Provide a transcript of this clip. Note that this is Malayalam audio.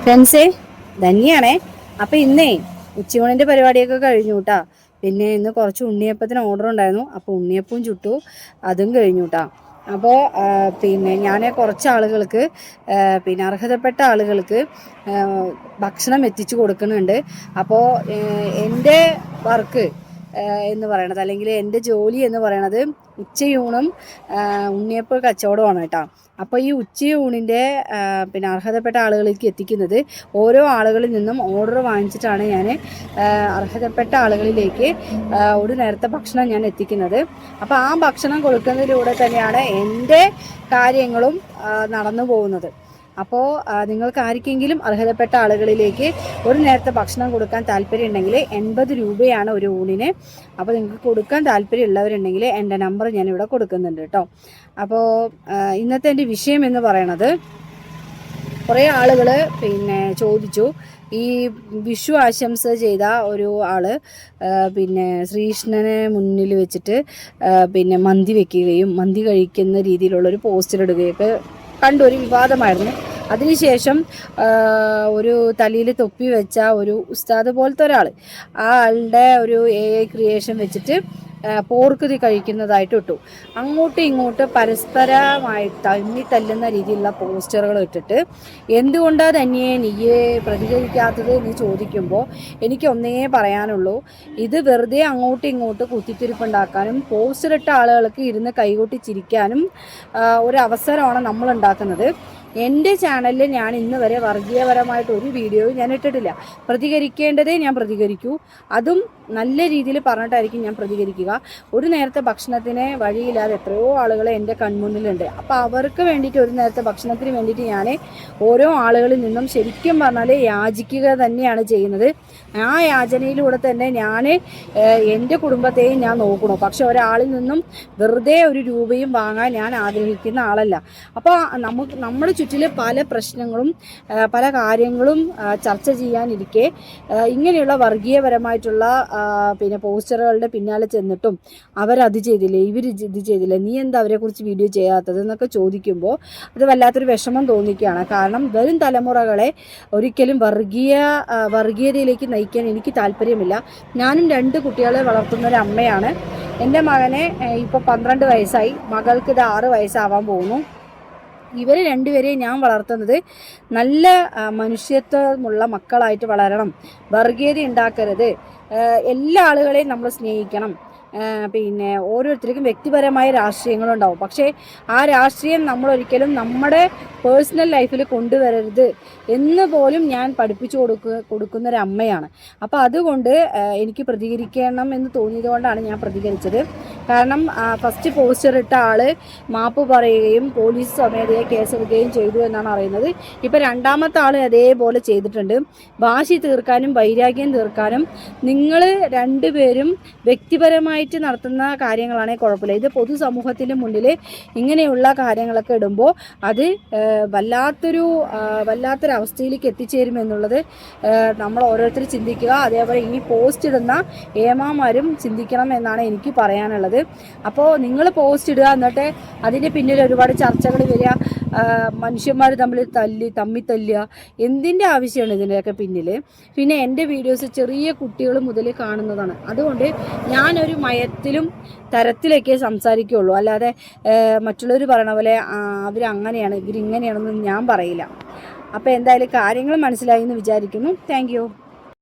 ഫ്രണ്ട്സേ, ധന്യാണേ. അപ്പം ഇന്നേ ഉച്ചയൂണിൻ്റെ പരിപാടിയൊക്കെ കഴിഞ്ഞു കേട്ടാ. പിന്നെ ഇന്ന് കുറച്ച് ഉണ്ണിയപ്പത്തിന് ഓർഡർ ഉണ്ടായിരുന്നു. അപ്പോൾ ഉണ്ണിയപ്പവും ചുട്ടു, അതും കഴിഞ്ഞു കേട്ടാ. അപ്പോൾ പിന്നെ ഞാൻ കുറച്ച് ആളുകൾക്ക് പിന്നെ അർഹതപ്പെട്ട ആളുകൾക്ക് ഭക്ഷണം എത്തിച്ചു കൊടുക്കുന്നുണ്ട്. അപ്പോൾ എൻ്റെ വർക്ക് എന്ന് പറയണത്, അല്ലെങ്കിൽ എൻ്റെ ജോലി എന്ന് പറയണത് ഉച്ചയൂണും ഉണ്ണിയപ്പ കച്ചവടമാണ് കേട്ടോ. അപ്പോൾ ഈ ഉച്ചയൂണിൻ്റെ പിന്നെ അർഹതപ്പെട്ട ആളുകളിലേക്ക് എത്തിക്കുന്നത് ഓരോ ആളുകളിൽ നിന്നും ഓർഡർ വാങ്ങിച്ചിട്ടാണ് ഞാൻ അർഹതപ്പെട്ട ആളുകളിലേക്ക് ഒരു നേരത്തെ ഭക്ഷണം ഞാൻ എത്തിക്കുന്നത്. അപ്പോൾ ആ ഭക്ഷണം കൊടുക്കുന്നതിലൂടെ തന്നെയാണ് എൻ്റെ കാര്യങ്ങളും നടന്നു പോകുന്നത്. അപ്പോൾ നിങ്ങൾക്ക് ആർക്കെങ്കിലും അർഹതപ്പെട്ട ആളുകളിലേക്ക് ഒരു നേരത്തെ ഭക്ഷണം കൊടുക്കാൻ താല്പര്യം ഉണ്ടെങ്കിൽ 80 രൂപയാണ് ഒരു ഊണിന്. അപ്പോൾ നിങ്ങൾക്ക് കൊടുക്കാൻ താല്പര്യമുള്ളവരുണ്ടെങ്കിൽ എൻ്റെ നമ്പർ ഞാനിവിടെ കൊടുക്കുന്നുണ്ട് കേട്ടോ. അപ്പോൾ ഇന്നത്തെ എൻ്റെ വിഷയം എന്ന് പറയണത്, കുറേ ആളുകൾ പിന്നെ ചോദിച്ചു, ഈ വിഷു ആശംസ ചെയ്ത ഒരു ആൾ പിന്നെ ശ്രീകൃഷ്ണനെ മുന്നിൽ വെച്ചിട്ട് പിന്നെ മന്തി വെക്കുകയും മന്തി കഴിക്കുന്ന രീതിയിലുള്ളൊരു പോസ്റ്റർ ഇടുകയൊക്കെ കണ്ടു. ഒരു വിവാദമായിരുന്നു. അതിനുശേഷം ഒരു തലയിൽ തൊപ്പി വെച്ച ഒരു ഉസ്താദ് പോലത്തെ ഒരാൾ, ആ ആളുടെ ഒരു AI ക്രിയേഷൻ വെച്ചിട്ട് പോർക്കുതി കഴിക്കുന്നതായിട്ട് ഇട്ടു. അങ്ങോട്ടും ഇങ്ങോട്ട് പരസ്പരമായി തല്ലുന്ന രീതിയിലുള്ള പോസ്റ്ററുകൾ ഇട്ടിട്ട് എന്തുകൊണ്ടാണ് തന്നെ നീയെ പ്രതികരിക്കാത്തത് എന്ന് ചോദിക്കുമ്പോൾ എനിക്ക് ഒന്നേ പറയാനുള്ളൂ, ഇത് വെറുതെ അങ്ങോട്ടും ഇങ്ങോട്ട് കുത്തിത്തിരിപ്പുണ്ടാക്കാനും പോസ്റ്റർ ഇട്ട ആളുകൾക്ക് ഇരുന്ന് കൈകൊട്ടി ചിരിക്കാനും ഒരു അവസരമാണ് നമ്മൾ ഉണ്ടാക്കുന്നത്. എൻ്റെ ചാനലിൽ ഞാൻ ഇന്ന് വരെ വർഗീയപരമായിട്ട് ഒരു വീഡിയോയും ഞാൻ ഇട്ടിട്ടില്ല. പ്രതികരിക്കേണ്ടതേ ഞാൻ പ്രതികരിക്കൂ, അതും നല്ല രീതിയിൽ പറഞ്ഞിട്ടായിരിക്കും ഞാൻ പ്രതികരിക്കുക. ഒരു നേരത്തെ ഭക്ഷണത്തിന് വഴിയില്ലാതെ എത്രയോ ആളുകൾ എൻ്റെ കൺമുന്നിലുണ്ട്. അപ്പോൾ അവർക്ക് വേണ്ടിയിട്ട് ഒരു നേരത്തെ ഭക്ഷണത്തിന് വേണ്ടിയിട്ട് ഞാൻ ഓരോ ആളുകളിൽ നിന്നും ശരിക്കും പറഞ്ഞാൽ യാചിക്കുക തന്നെയാണ് ചെയ്യുന്നത്. ആ യാചനയിലൂടെ തന്നെ ഞാൻ എൻ്റെ കുടുംബത്തെയും ഞാൻ നോക്കണു. പക്ഷെ ഒരാളിൽ നിന്നും വെറുതെ ഒരു രൂപയും വാങ്ങാൻ ഞാൻ ആഗ്രഹിക്കുന്ന ആളല്ല. അപ്പോൾ നമ്മുടെ ചുറ്റിൽ പല പ്രശ്നങ്ങളും പല കാര്യങ്ങളും ചർച്ച ചെയ്യാനിരിക്കെ ഇങ്ങനെയുള്ള വർഗീയപരമായിട്ടുള്ള പിന്നെ പോസ്റ്ററുകളുടെ പിന്നാലെ ചെന്നിട്ടും അവരത് ചെയ്തില്ലേ, ഇവർ ഇത് ചെയ്തില്ലേ, നീ എന്താ അവരെക്കുറിച്ച് വീഡിയോ ചെയ്യാത്തത് എന്നൊക്കെ ചോദിക്കുമ്പോൾ അത് വല്ലാത്തൊരു വിഷമം തോന്നിക്കുകയാണ്. കാരണം വരും തലമുറകളെ ഒരിക്കലും വർഗീയതയിലേക്ക് നയിക്കാൻ എനിക്ക് താല്പര്യമില്ല. ഞാനും 2 കുട്ടികളെ വളർത്തുന്ന ഒരു അമ്മയാണ്. എൻ്റെ മകനെ ഇപ്പോൾ 12 വയസ്സായി, മകൾക്ക് ഇത് 6 വയസ്സാവാൻ പോകുന്നു. ഇവർ രണ്ടുപേരെയും ഞാൻ വളർത്തുന്നത് നല്ല മനുഷ്യത്വമുള്ള മക്കളായിട്ട് വളരണം. വർഗീയത ഉണ്ടാക്കരുത്. എല്ലാ ആളുകളെയും നമ്മൾ സ്നേഹിക്കണം. പിന്നെ ഓരോരുത്തർക്കും വ്യക്തിപരമായ രാഷ്ട്രീയങ്ങളുണ്ടാവും. പക്ഷേ ആ രാഷ്ട്രീയം നമ്മളൊരിക്കലും നമ്മുടെ പേഴ്സണൽ ലൈഫിൽ കൊണ്ടുവരരുത് എന്ന് പോലും ഞാൻ പഠിപ്പിച്ചു കൊടുക്കുന്നൊരു അമ്മയാണ്. അപ്പോൾ അതുകൊണ്ട് എനിക്ക് പ്രതികരിക്കണം എന്ന് തോന്നിയത് കൊണ്ടാണ് ഞാൻ പ്രതികരിച്ചത്. കാരണം ഫസ്റ്റ് പോസ്റ്റർ ഇട്ട ആൾ മാപ്പ് പറയുകയും പോലീസ് സ്വമേധയെ കേസെടുക്കുകയും ചെയ്തു എന്നാണ് അറിയുന്നത്. ഇപ്പോൾ രണ്ടാമത്തെ ആൾ അതേപോലെ ചെയ്തിട്ടുണ്ട്. വാശി തീർക്കാനും വൈരാഗ്യം തീർക്കാനും നിങ്ങൾ രണ്ടുപേരും വ്യക്തിപരമായി നടത്തുന്ന കാര്യങ്ങളാണെങ്കിൽ കുഴപ്പമില്ല. ഇത് പൊതുസമൂഹത്തിൻ്റെ മുന്നിൽ ഇങ്ങനെയുള്ള കാര്യങ്ങളൊക്കെ ഇടുമ്പോൾ അത് വല്ലാത്തൊരവസ്ഥയിലേക്ക് എത്തിച്ചേരുമെന്നുള്ളത് നമ്മൾ ഓരോരുത്തർ ചിന്തിക്കുക. അതേപോലെ ഈ പോസ്റ്റ് ഇടുന്ന ഏമാമാരും ചിന്തിക്കണം എന്നാണ് എനിക്ക് പറയാനുള്ളത്. അപ്പോൾ നിങ്ങൾ പോസ്റ്റ് ഇടുക, എന്നിട്ട് അതിൻ്റെ പിന്നിൽ ഒരുപാട് ചർച്ചകൾ വരിക, മനുഷ്യന്മാർ തമ്മിൽ തല്ലുക, എന്തിൻ്റെ ആവശ്യമാണ് ഇതിൻ്റെയൊക്കെ പിന്നിൽ? പിന്നെ എൻ്റെ വീഡിയോസ് ചെറിയ കുട്ടികൾ മുതൽ കാണുന്നതാണ്. അതുകൊണ്ട് ഞാനൊരു മയത്തിലും തരത്തിലൊക്കെ സംസാരിക്കുകയുള്ളൂ. അല്ലാതെ മറ്റുള്ളവർ പറയണ പോലെ അവരങ്ങനെയാണ് ഇവരിങ്ങനെയാണെന്ന് ഞാൻ പറയില്ല. അപ്പോൾ എന്തായാലും കാര്യങ്ങൾ മനസ്സിലായി എന്ന് വിചാരിക്കുന്നു. Thank you.